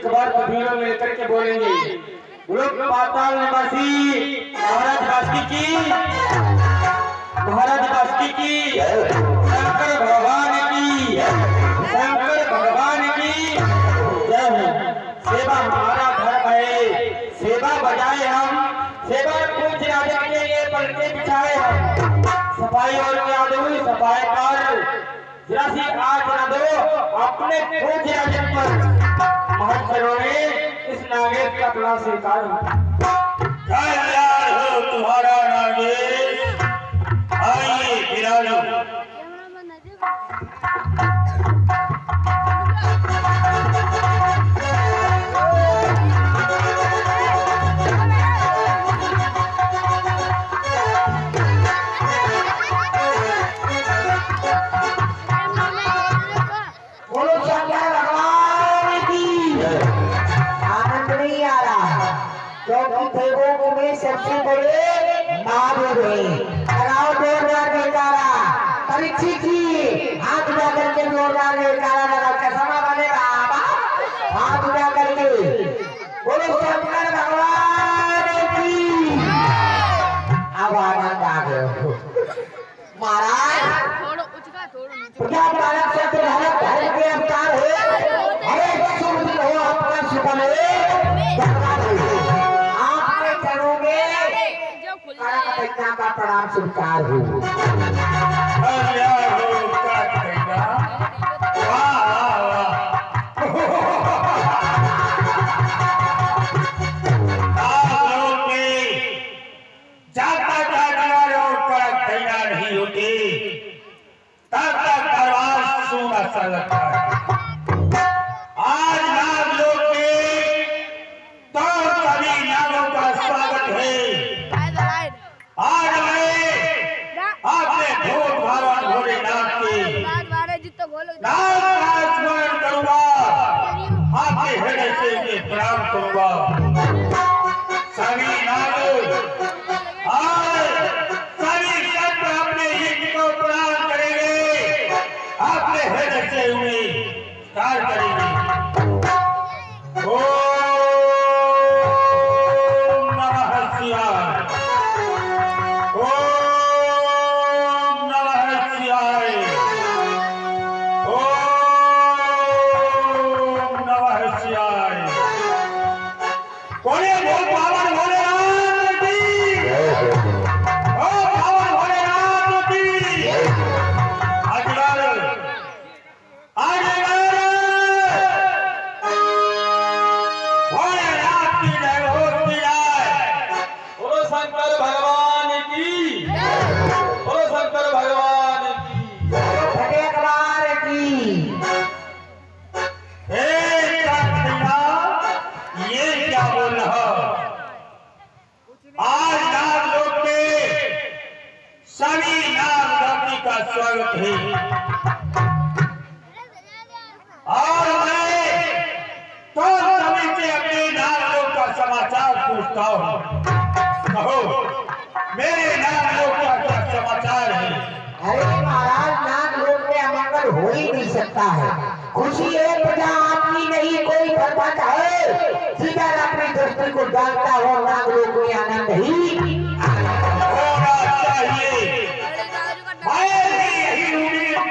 एक बार सभी लोग मिलकर के बोलेंगे, लोग पाताल निवासी महाराज वासुकी की, महाराज वासुकी की, शंकर भगवान की, शंकर भगवान की जय हो। सेवा हमारा धर्म है, सेवा बजाए हम, सेवा पूछ राजा के लिए पलटे बिछाए हम, सफाई और क्या दो सफाई कर जरा सी आज न दो अपने पूछ राजा पर महत्वरों ने इस नागेश का अपना स्वीकार हो। तुम्हारा नागेश आइए विराजो। सबसे बड़े महावीर है। कराओ जोरदार जयकारा। परीक्षित जी हाथ उठा करके जोरदार जयकारा लगा। कसमा बनेगा हाथ उठा करके बोलो शंकर भगवान की। अब आनंद आ गए महाराज। क्या बालक से तो धर्म के अवतार है। अरे शुभ दिन हो आपका शुभ है। का प्रणाम स्वीकार हो। नहीं होती तब तक दरबार सूना सा लगता है। आज नाग लोग में तो सभी नागों का स्वागत है। आज मैं आपने भोग भगवान भोलेनाथ के नाम का स्मरण करूंगा, आपके हृदय से उन्हें प्रणाम करूंगा। सभी नागों आज सभी संत अपने हित को प्रणाम करेंगे, आपके हृदय से उन्हें स्वीकार करेंगे। स्वागत है और मैं तो सभी से अपने नागों का समाचार पूछता हूँ। कहो मेरे नागों का क्या समाचार है। अरे महाराज नाग लोग में अमंगल हो ही नहीं सकता है। खुशी है प्रजा आपकी नहीं कोई बर्बाद है। सीधा अपनी दृष्टि को डालता हो नाग लोग में आनंद ही होना चाहिए।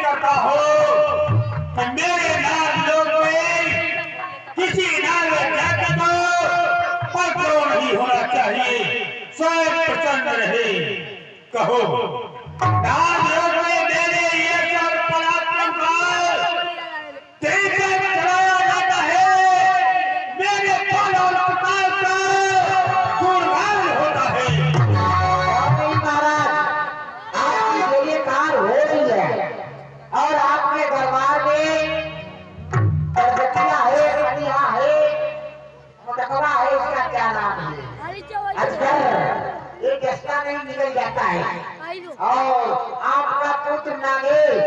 करता हो कि मेरे नाग लोग में किसी नाग जाति को पकड़ो नहीं होना चाहिए, स्वयं प्रसन्न रहे। कहो नाग लोग में मेरे ये सब पराक्रम का देखकर चलाया जाता है। मेरे फल और प्रताप का गुणगान होता है। महाराज आपकी बोलिए कार हो रही है और आपके दरबार में प्रगतियां है, कटिया है, मुकदमा है, इसका क्या नाम है? अजगर। ये किसका नहीं निकल जाता है। और आपका पुत्र नागेश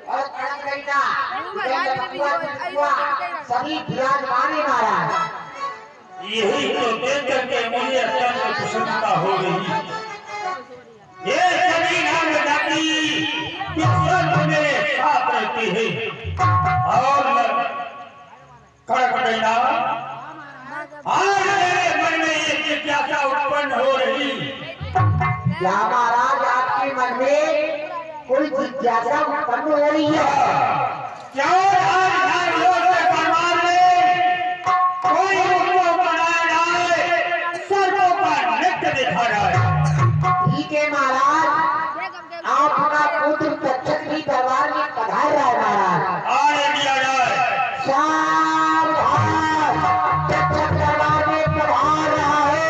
और कड़कैना सभी विराजमान महाराज। यही तो देख करके मुझे अत्यंत प्रसन्नता हो रही। ये सभी नाग जाति मेरे साथ रहती है और कड़कैना आज मेरे मन में ये जिज्ञासा उत्पन्न हो रही। क्या महाराज आपके मन में कोई जिज्ञासा उत्पन्न हो रही है? क्या आज नागलोक के दरबार में कोई उनको बनाया जाए, सर्वों का नृत्य दिखा जाए? ठीक है महाराज, आपका पुत्र तक्षक भी दरबार में पधार रहा है महाराज। आने दिया जाए। सावधान, तक्षक दरबार में पधार रहा है।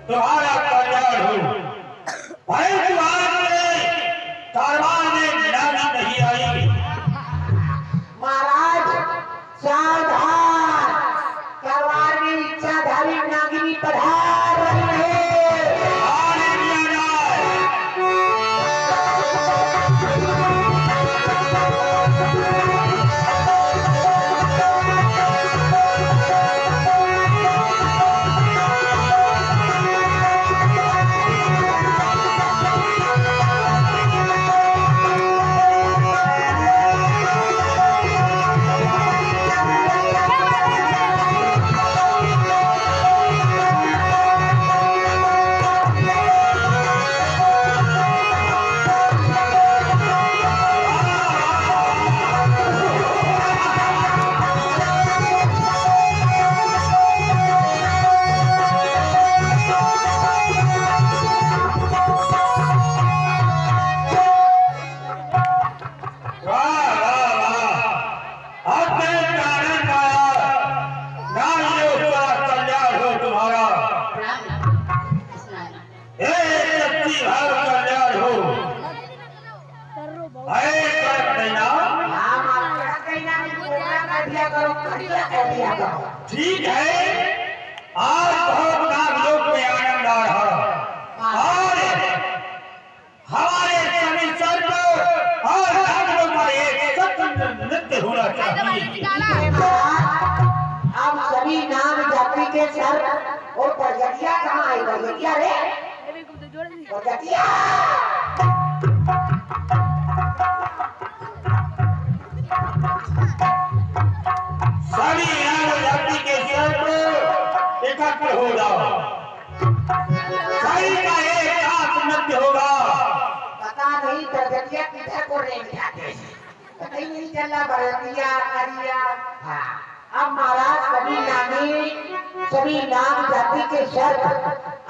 तुम्हारा कल्याण हो। परंतु आज दरबार में नारी नहीं आई। महाराज सावधान, दरबार में इच्छाधारी नागिनी पधार रही है। आने दिया जाए। ठीक है, आज बहुत नागलोक में आनंद आ रहा और हमारे सभी सर्प और नागलोक पर एक सत्य नृत्य होना चाहिए। अब सभी नाम जाति के सर और प्रजातियां कहाँ आई? प्रजातियां रे, प्रजातियां। सभी नाग जाति के सर्प एकत्र हो जाओ। सभी का एक साथ नृत्य होगा। पता नहीं प्रजातियां किधर को रेंग जाते हैं, पता ही नहीं चला। प्रजातियां करिया। हाँ, अब महाराज सभी नाम जाति के सर्प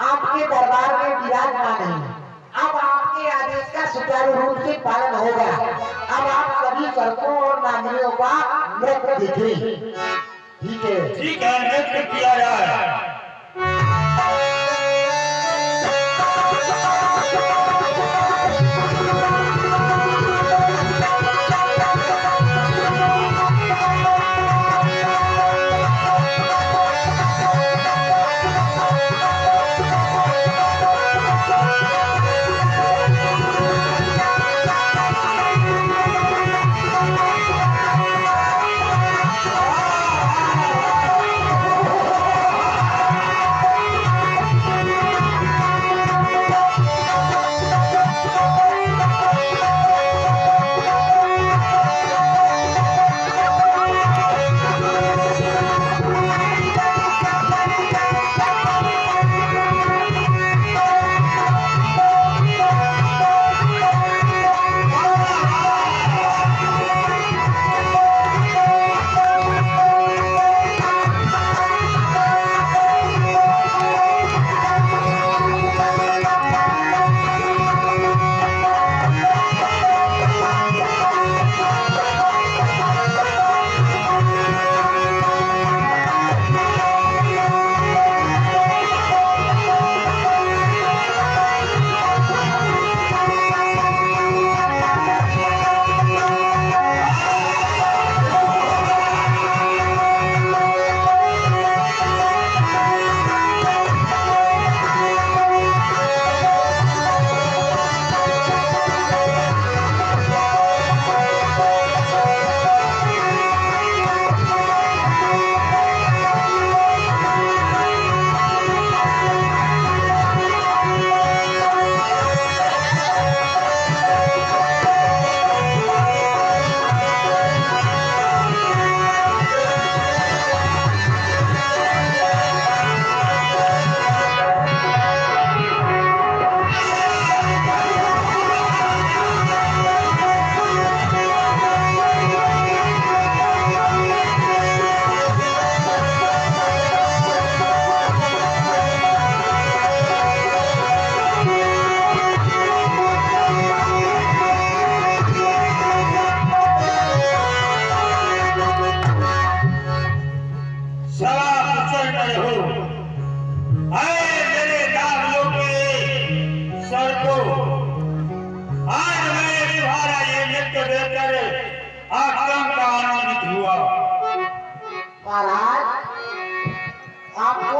आपके दरबार में विराजमान हैं। अब आपके आदेश का सुचारू रूप से पालन होगा। अब आप सभी सर्पों और नागिनियों का नृत्य दिखें। ठीक है, ठीक है, नृत्य किया जाए।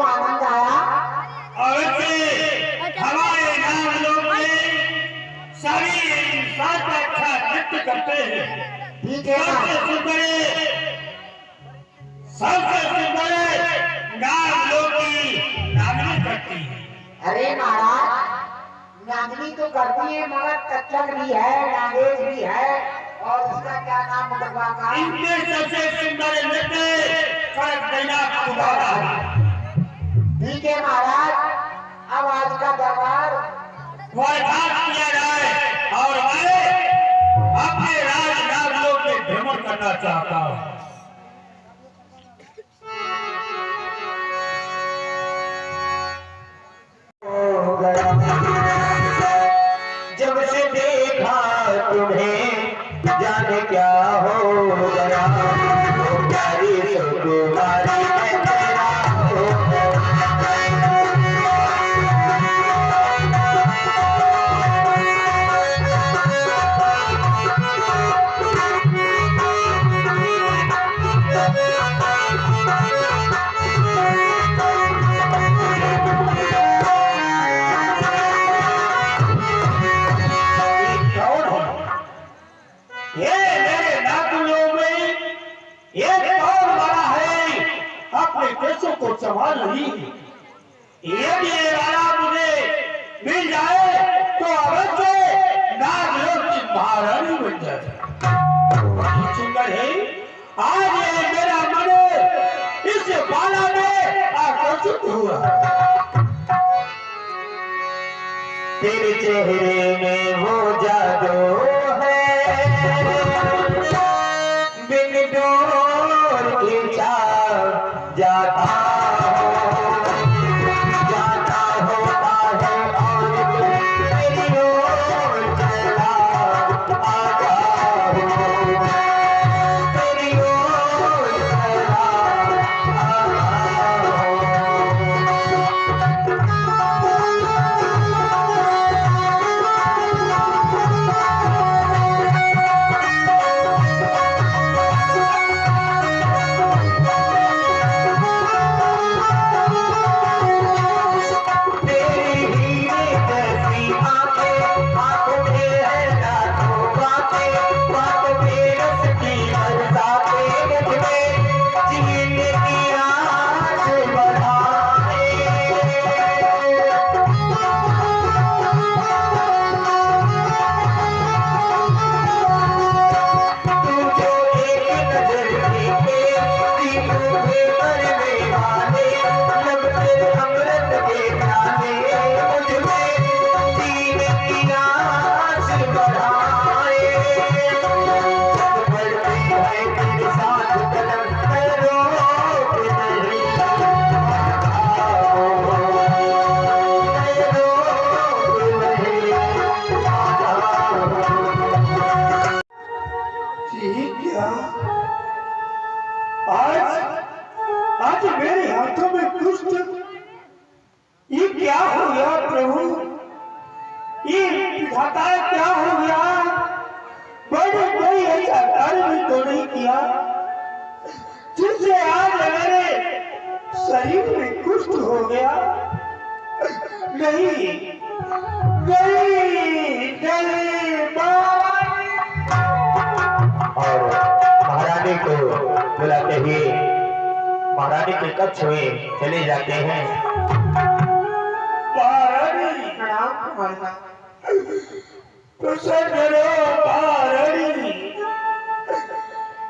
आनंद आया? अवश्य हमारे नाम लोग में सभी इंसान का अच्छा नृत्य करते हैं। ठीक है ना? सबसे सुंदर नाम लोग की नागनी करती है। अरे महाराज, नागनी तो करती है मगर कच्चक भी है, नागेश भी है, और उसका क्या नाम मुकदमा का? इनके सबसे सुंदर नृत्य फर्क देना तुम्हारा है। ठीक है महाराज, अब आज का दरबार वर्धान किया जाए और मैं अपने राज नाग लोग में भ्रमण करना चाहता हूँ। जब से देखा तुम्हें जाने क्या हो गया, वो प्यारी सुकुमारी में तेरा हो को संभाल रही है। यदि ये वाला मुझे मिल जाए तो अवश्य नाग लोक की महारानी बन जाए। सुंदर है, आज ये मेरा मन इस बाला में आकर्षित हुआ। तेरे चेहरे में वो जादू है, बिन डोर खींचा जाता होता है और तेरी ओर चला आता हूँ, तेरी ओर चला आता आज मेरे हाथों में कुछ ये क्या हो गया प्रभु, ये विधाता क्या हो गया? मैंने कोई ऐसा कार्य भी तो नहीं किया जिससे आज मेरे शरीर में कुष्ठ हो गया। नहीं नहीं नहीं और महारानी को बुलाते हुए महारानी के कक्ष में चले जाते हैं। महारानी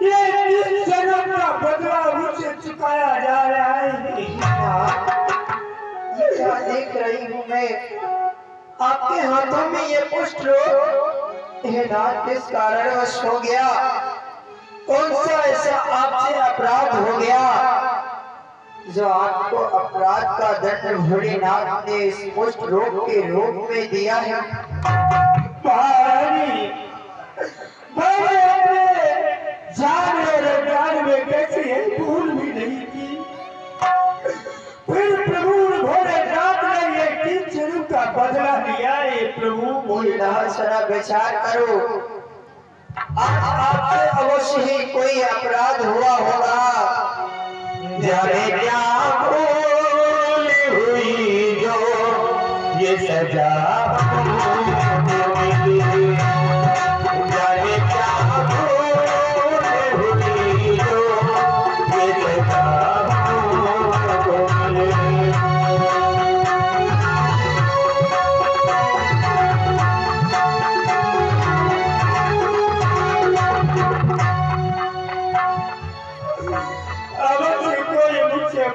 ये किस जन्म का बदला मुझे चुकाया जा रहा है? क्या देख रही हूँ मैं आपके हाथों में ये पुष्ट रोग, ये नाथ किस कारणवश हो गया? कौन सा ऐसा आपसे अपराध हो गया जो आपको अपराध का दंड भोलेनाथ ने इस पुष्ट रोग के रूप में दिया है? महारानी, मैंने अपने जान और ज्ञान में कैसे ये भूल भी नहीं की, फिर प्रभु भोलेनाथ ने ये किस जन्म का बदला लिया? ये प्रभु भोलेनाथ जरा विचार करो, आपसे अवश्य ही कोई अपराध हुआ होगा। जाने क्या हो ये सजा जाने क्या भूल हुई जो ये सजा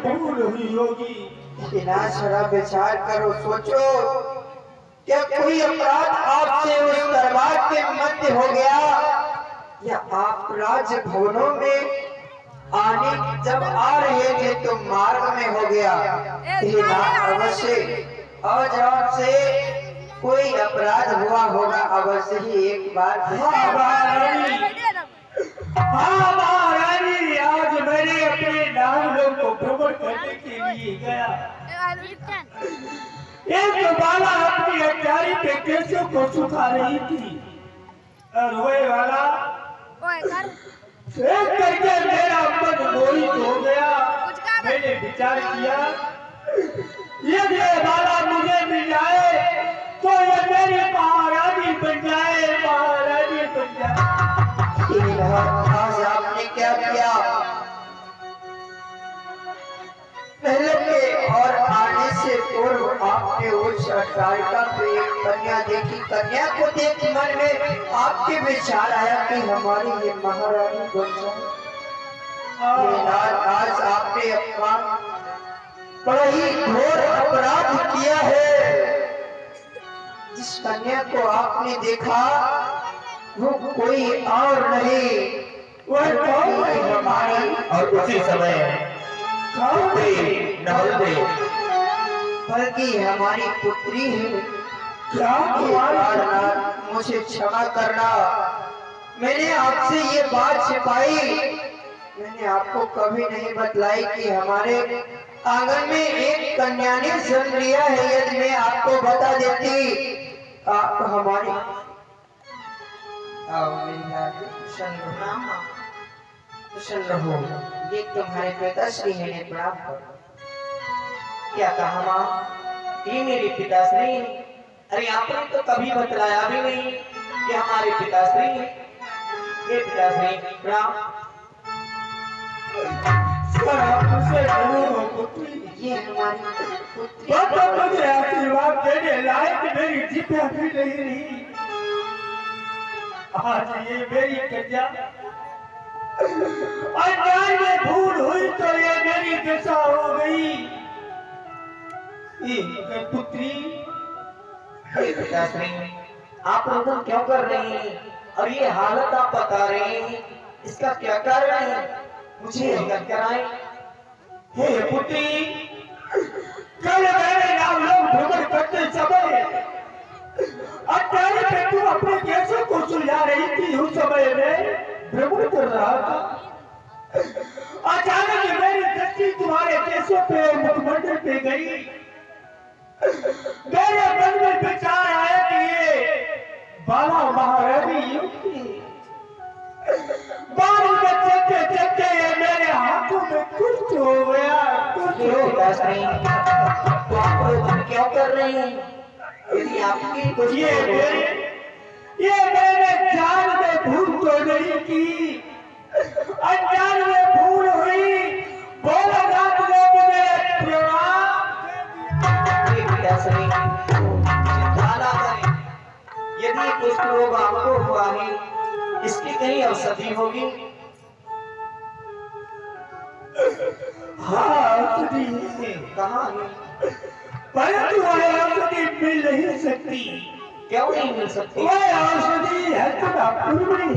भूल हुई होगी। बिना शराब विचार करो, सोचो क्या कोई अपराध आपसे उस दरबार के मध्य हो गया, या आप राज भवनों में आने जब आ रहे थे तो मार्ग में हो गया। अवश्य आज आपसे कोई अपराध हुआ होगा, अवश्य ही एक बार। हाँ महारानी, आज मैंने अपने नागलों को भ्रमण करने के लिए गया। एक बाला अपनी हथियारी पे केसों को सुखा रही थी और वही वाला एक करके मेरा मन मोहित हो गया। मैंने विचार किया यदि ये बाला मुझे मिल जाए तो ये मेरी महारानी बन जाए, महारानी बन जाए। आज आपने क्या किया? पहले के और आने से पूर्व आपने उस अट्टालिका पे एक कन्या देखी। कन्या को देख मन में आपके विचार आया कि हमारी ये महारानी बन जाए। आज आपने अपना बड़ा ही घोर अपराध किया है। जिस कन्या को आपने देखा वो कोई और नहीं, वह हमारी और उसी समय बल्कि हमारी पुत्री है। क्या मुझे क्षमा करना, मैंने आपसे ये बात छिपाई। मैंने आपको कभी नहीं बतलाई कि हमारे आंगन में एक कन्या ने जन्म लिया है। यदि मैं आपको बता देती आप हमारी कुशल रहो। ये तुम्हारे पिताश्री है, ने प्रणाम करो। क्या कहा माँ? ये मेरे पिताश्री। अरे आपने तो कभी बतलाया भी नहीं कि हमारे पिताश्री हैं। ये पिताश्री प्रणाम। ये हमारी पुत्री मुझे आशीर्वाद देने लायक मेरी जिभा भी नहीं रही। आज ये मेरी कन्या अन्याय में भूल हुई तो ये मेरी दशा हो गई। ये पुत्री पिताश्री आप लोग क्यों कर रहे हैं और ये हालत आप बता रहे हैं, इसका क्या कारण है? मुझे अवगत कराएं। हे पुत्री, कल मैंने नाम लोग भ्रमण करते समय अट्टालिका पे तू अपने केसों को सुलझा रही थी। उस समय में भ्रमण कर रहा था। अचानक मेरी दृष्टि तुम्हारे केसों पे मुखमंडल पे गई। मेरे मन में विचार आया कि ये बाला महारानी युवती बाल में चलते चलते ये मेरे हाथों में कुछ हो गया, कुछ हो गया। तो आप लोग क्यों कर रहे हैं? यदि आपकी कुछ ये मैंने जान में भूल तो नहीं की, अनजान में भूल हुई। बोला रात ने मुझे प्रणाम। यदि कुछ रोग आपको हुआ है, इसकी कहीं औषधि होगी? हाँ औषधि है। कहाँ है? परंतु वह औषधि मिल नहीं सकती। क्यों नहीं मिल सकती? वह औषधि हस्तिनापुर में है।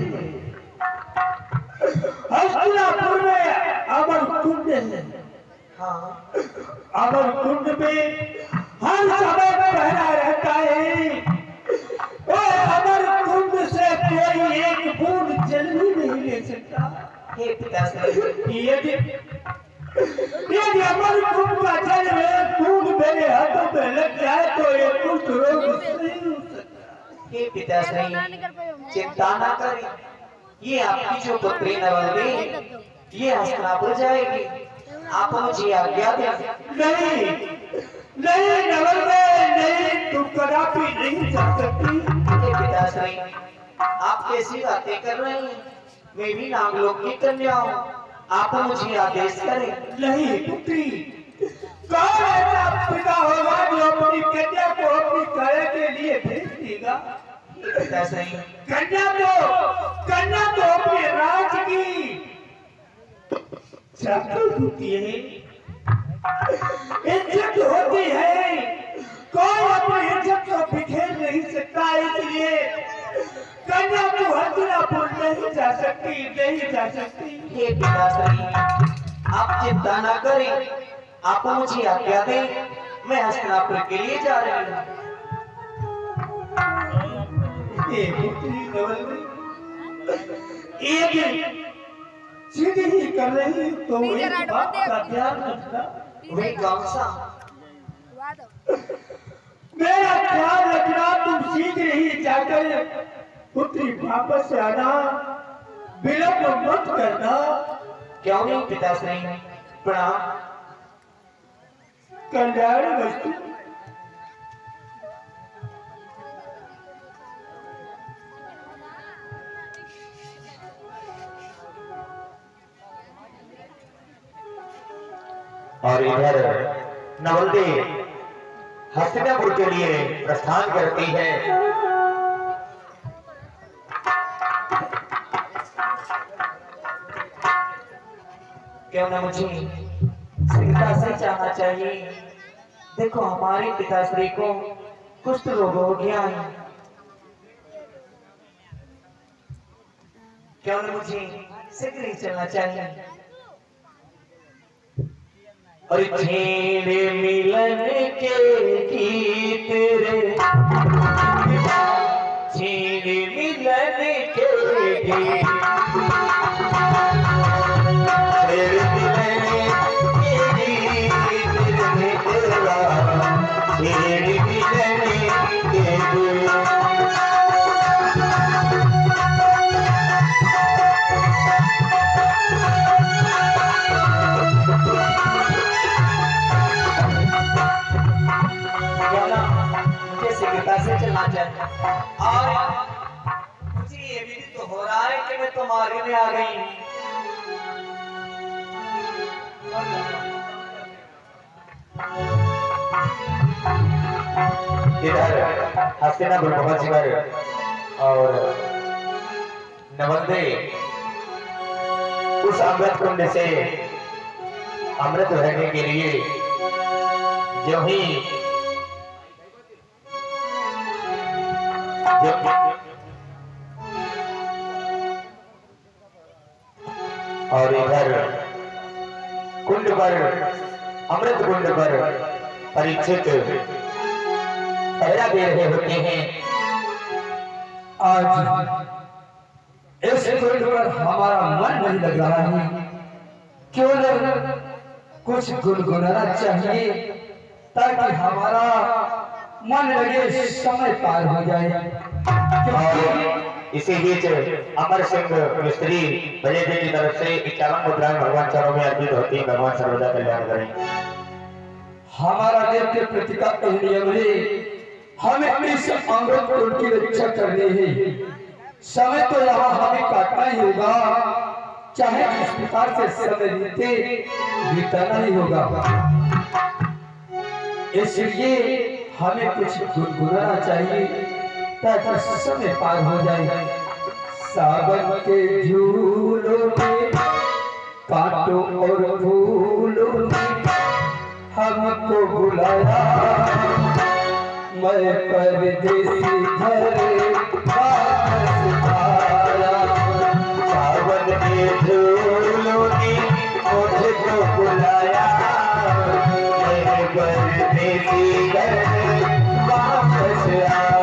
हस्तिनापुर में अमर कुंड है। हाँ अमर कुंड में हर समय पहना रहता है। अमर कुंड से कोई एक बूंद जल भी नहीं ले सकता। हे पिताश्री, यदि अमर कुंड का जल में बूंद मेरे हाथों में लग जाए तो ये कुछ रोग नहीं हो सकता। हे पिताश्री चिंता ना करें, ये आपकी जो पुत्री नवल ये हस्तिनापुर जाएगी। आप मुझे आज्ञा दें। नहीं नहीं नवल नहीं, नहीं जा सकती। ये पिताश्री आप कैसी बातें कर रहे हैं? मैं भी नागलोक की कन्या हूँ, आप मुझे आदेश करें। नहीं पुत्री, कौन ऐसा पिता होगा जो अपनी कन्या को अपनी काया के लिए भेज देगा? पिताश्री कन्या तो अपने राज की चाकर होती है, इज्जत होती है। कोई अपनी इज्जत को बिखेर नहीं सकता, इसलिए कन्या तो हस्तिनापुर नहीं जा सकती, नहीं जा सकती। ये पिताश्री आप चिंता न करें, आप मुझे आज्ञा दें, मैं हस्तिनापुर के लिए जा रही हूँ। ये पुत्री नवल एक सीधी ही कर रही तो एक बात का ध्यान रखना। वे कौन सा? मेरा ख्याल रखना, तुम शीघ्र ही जाकर पुत्री वापस आना, विलंब मत करना। क्यों नहीं पिताश्री? प्रणाम। कल्याण वस्तु। और इधर नवलदे हस्तिनापुर के लिए प्रस्थान करती है। क्यों न मुझे शीघ्रता से जाना चाहिए। देखो हमारे पिताश्री को कुष्ठ रोग हो गया है। क्यों न मुझे शीघ्र ही चलना चाहिए। और छेड़े मिलन के गीत रे, छेड़े मिलन के गीत, छेड़े मिलन के गीत रे तेरा, छेड़े मिलन के गीत। से चलना चाहिए। और मुझे ये भी तो हो रहा है कि मैं तुम्हारे में आ गई हूँ। इधर हस्तिनापुर पहुंचकर और नवलदे उस अमृत कुंड से अमृत भरने के लिए जो ही और इधर कुंड पर, अमृत कुंड पर परीक्षित पहरा दे रहे होते हैं। आज इस कुंड पर हमारा मन नहीं लग रहा है, क्यों न कुछ गुनगुनाना चाहिए ताकि हमारा मन लगे, समय पार हो जाए। और इसी बीच अमर सिंह मिस्त्री बजेदे की तरफ से 51 मुद्राएं भगवान चरणों में अर्पित होती हैं। भगवान सर्वदा कल्याण करें। हमारा देव के प्रति का नियम है, हमें इस अमृत कुंड की रक्षा करनी है। समय तो यहाँ हमें काटना ही होगा, चाहे किस प्रकार से समय बिताना ही होगा। इसलिए हमें कुछ गुनगुनाना चाहिए ताकि समय पार हो जाए। सावन के झूलों में, कांटों और फूलों में हमको बुलाया, मैं परदेसी घर वापस आया। सावन के झूलों ने मुझको बुलाया, मैं परदेसी घर वापस आया।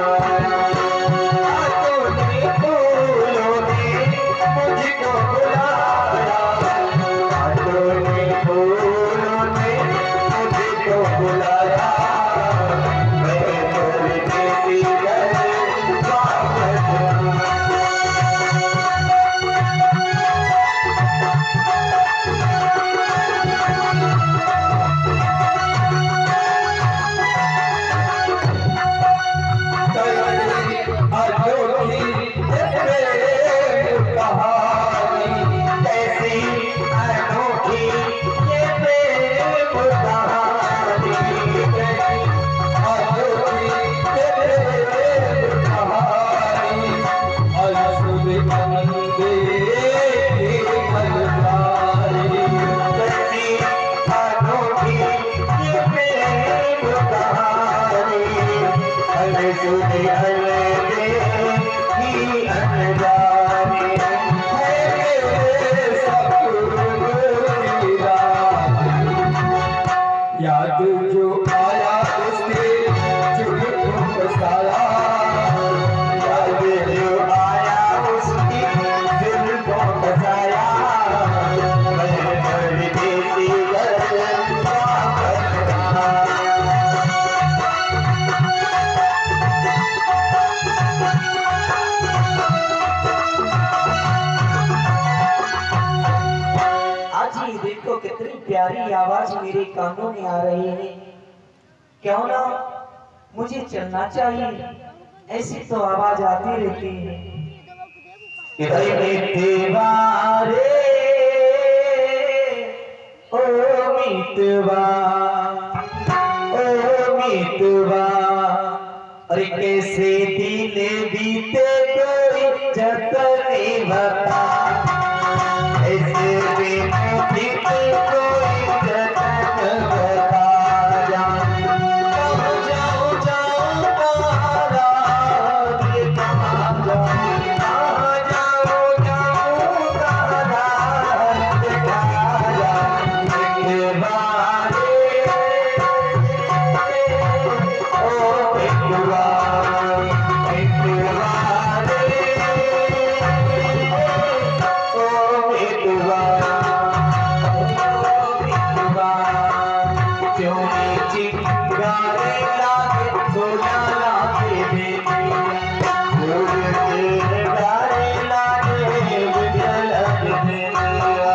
पुकारे अन सुने अन देखी अनजाने याद जो आया उसके जुल्म बसाया, याद जो आया उसकी दिल को बसाया मैं परदेसी आज ही देखो कितनी प्यारी आवाज मेरे कानों में आ रही है। क्यों ना मुझे चलना चाहिए, ऐसी तो आवाज आती रहती है। दीवारे ओ मितवा ओ मितवा अरे कैसे दिन बीते कोई जतने बता ऐसे दिन बीते कोई जतन बता जाऊं जाऊं तारा ये कहाँ जाऊं कहाँ जाऊं जाऊं तारा ये कहाँ जाऊं एक बारे ओ एक बारे ओ एक चोरी चिंगारे लागे सोना लागे बेटिया फूल तेरे गारे लागे बिजल बेटिया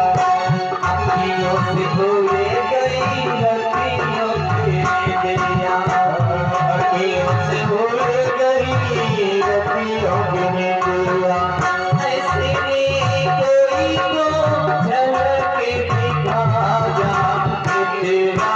अखियों से भूले गई रतियों तेरे दिया अखियों से भूल गई रतियों तेरे दिया ऐसे कोई तो झलक दिखा जा तेरा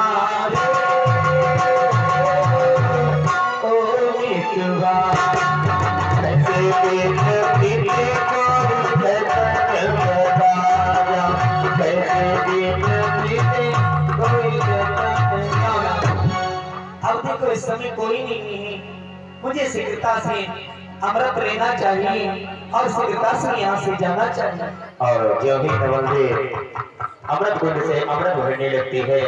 अब देखो इस समय कोई नहीं है, मुझे शीघ्रता से अमृत लेना चाहिए और शीघ्रता से यहाँ से जाना चाहिए। और जो भी नवंदे अमृत कुंड से अमृत भरने लगती है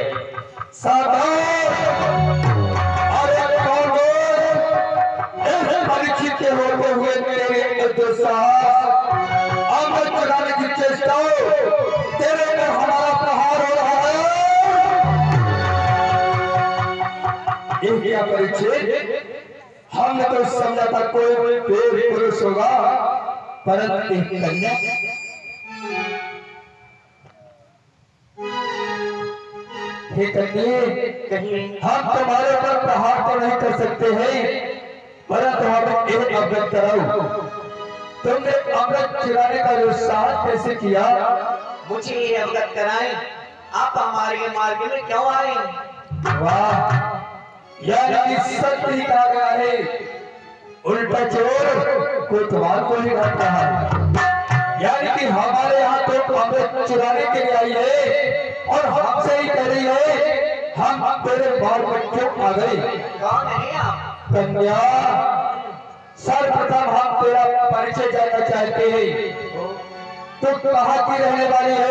परीक्षित के होते हुए तेरे अमृत चलाने की चेष्टा तेरे में हमारा प्रहार हो रहा है। क्या परीक्षित, हमने तो समझा था कोई वीर पुरुष होगा, परंतु एक कन्या। हे कन्या, कहीं हम तुम्हारे पर प्रहार तो नहीं कर सकते हैं, परंतु हमें एक अवगत कराओ, तुमने अमृत चुराने का जो साहस कैसे किया? मुझे ये अवगत कराएं, आप हमारे मार्ग में क्यों आए? वाह, यानी सत्य ही कहा गया है, उल्टा चोर कोतवाल को ही घाटा है। यानी कि हमारे यहाँ तो अमृत चुराने के लिए आई है और हमसे ही कह रही है हम तेरे बाल में क्यों आ गए? कौन है आप? कन्या, सर्वप्रथम हम तेरा परिचय जानना चाहते हैं। तू कहाँ की रहने वाली है,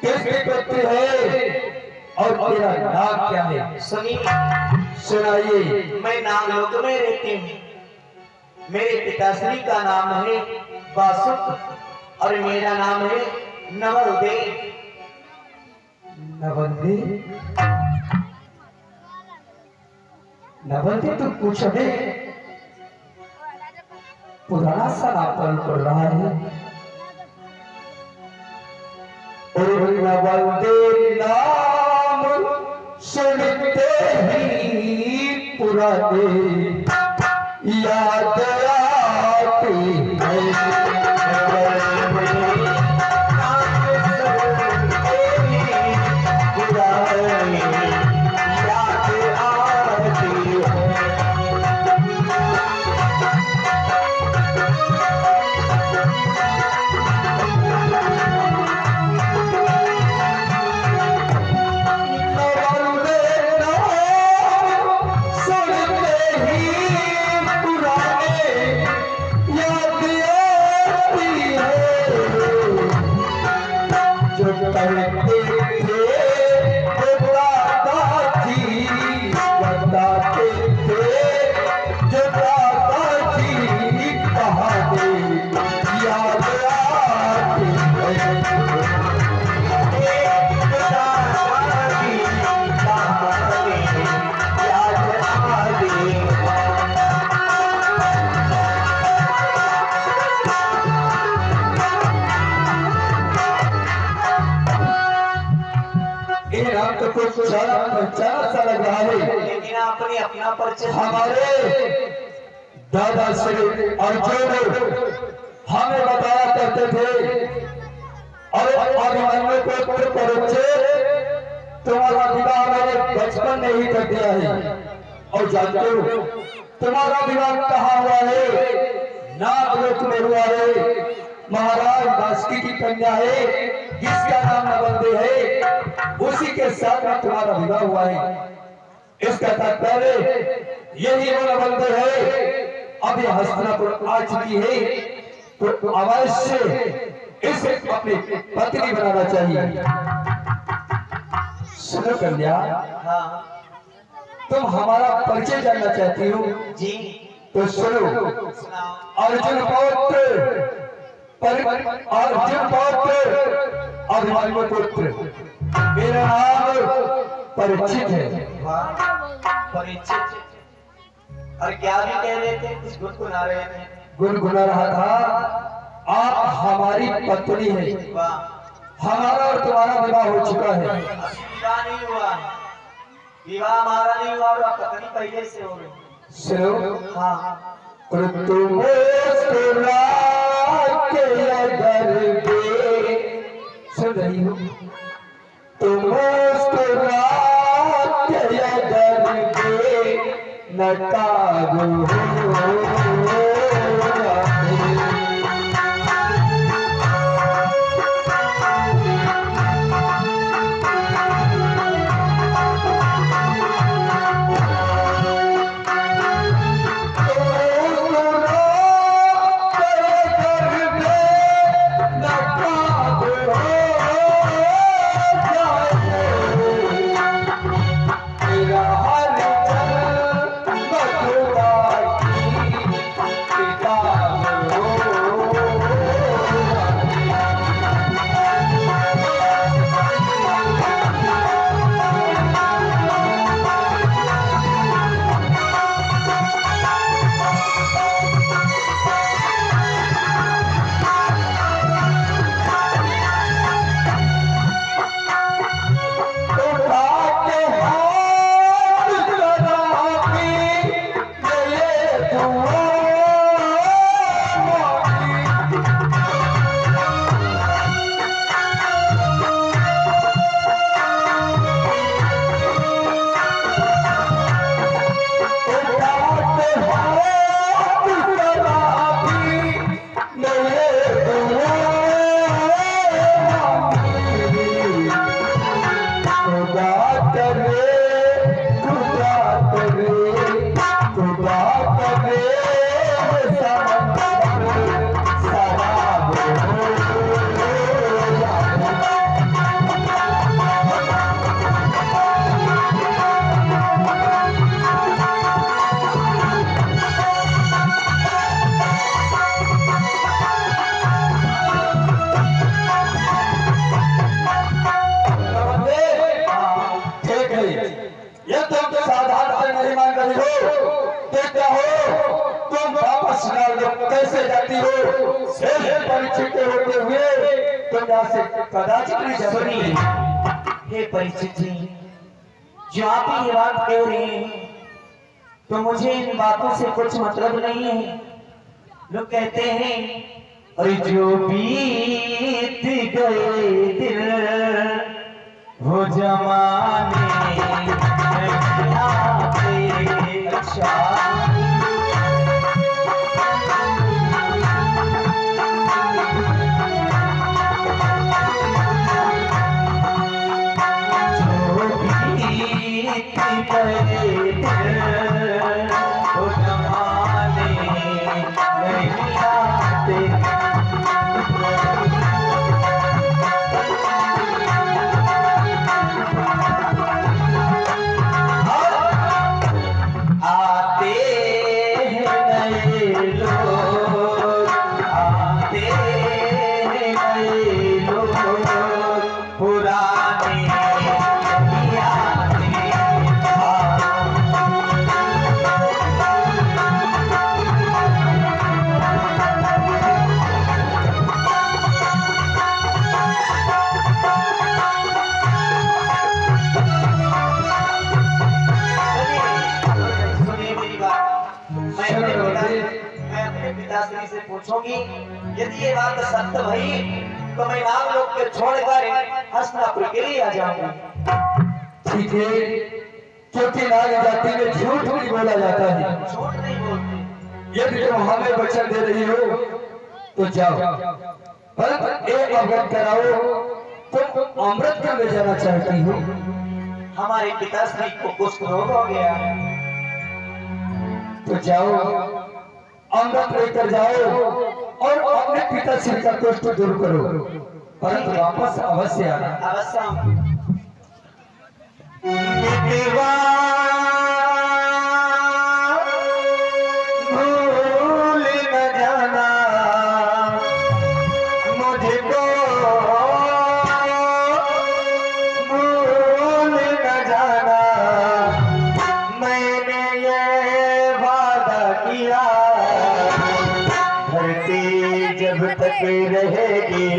किसकी पुत्री है और तेरा नाम क्या है? सुनिए, सुनाइए। मैं नागलोक में रहती हूँ। मेरे पिताश्री का नाम है वासुक और मेरा नाम है नवलदे। नवलदे, नवलदे तो कुछ है पुराना सा नाम पड़ रहा है। नवलदे नाम सुनते ही पुराने याद आती है। जाना पहचाना सा लग रहा है। लेकिन आपने अपना परिचय हमारे दादा श्री अर्जुन हमें बताया करते थे, और अभिमन्यु पुत्र परिचय तुम्हारा विवाह मैंने बचपन में ही कर दिया है। और जानते हो तुम्हारा विवाह कहाँ हुआ है? नागलोक में हुआ है। महाराज बासुकी की कन्या है जिसका नाम नवंदे है, उसी के साथ में तुम्हारा विवाह हुआ है। इसका तात्पर्य यही वो नवंदे है। अब ये हस्तिनापुर आ चुकी है तो अवश्य इसे अपनी पत्नी बनाना चाहिए। सुनो कन्या, हाँ तुम हमारा परिचय जानना चाहती हो जी, तो सुनो। सुनाओ। अर्जुन पौत्र अर्जुन पौत्र अभिमन्यु पुत्र, मेरा नाम परीक्षित है। वाह, परिचित। और क्या भी कह रहे थे? कुछ गुनगुना रहे थे। गुनगुना रहा था आप हमारी पत्नी है, वाह, हमारा और तुम्हारा विवाह हो चुका है। अभी विवाह नहीं हुआ, विवाह हमारा नहीं हुआ और अब पत्नी पहले से हो गई। सुनो, हाँ तुम सुन रही हो? तुम नकारो कैसे जाती हो? परिचित होते हुए तुम यहाँ से कदाचित नहीं जा सकती। हे परिचित जी, जो आप ये बात कह रहे हैं तो मुझे इन बातों से कुछ मतलब नहीं है। लोग कहते हैं अरे जो बीत गए दिन हो जमाने नहीं आते। अच्छा पिताश्री से पूछूंगी, यदि ये बात सत्य भई तो मैं नाम लोग के छोड़कर हस्तिनापुर के लिए आ जाऊंगी। ठीक है, क्योंकि नाग जाति में झूठ नहीं बोला जाता है। झूठ नहीं बोलते। यदि तुम हमें वचन दे रही हो तो जाओ, परंतु एक अवगत कराओ, तुम अमृत क्यों ले जाना चाहती हो? हमारे पिताश्री को कुछ रोग हो गया है। तो जाओ, अमृत लेकर जाओ और अपने पिताश्री का कष्ट दूर करो, परंतु वापस अवश्य आना। अवश्य आऊंगी। भूल न जाना मुझको, भूल न जाना मैंने ये वादा किया, धरती जब तक रहेगी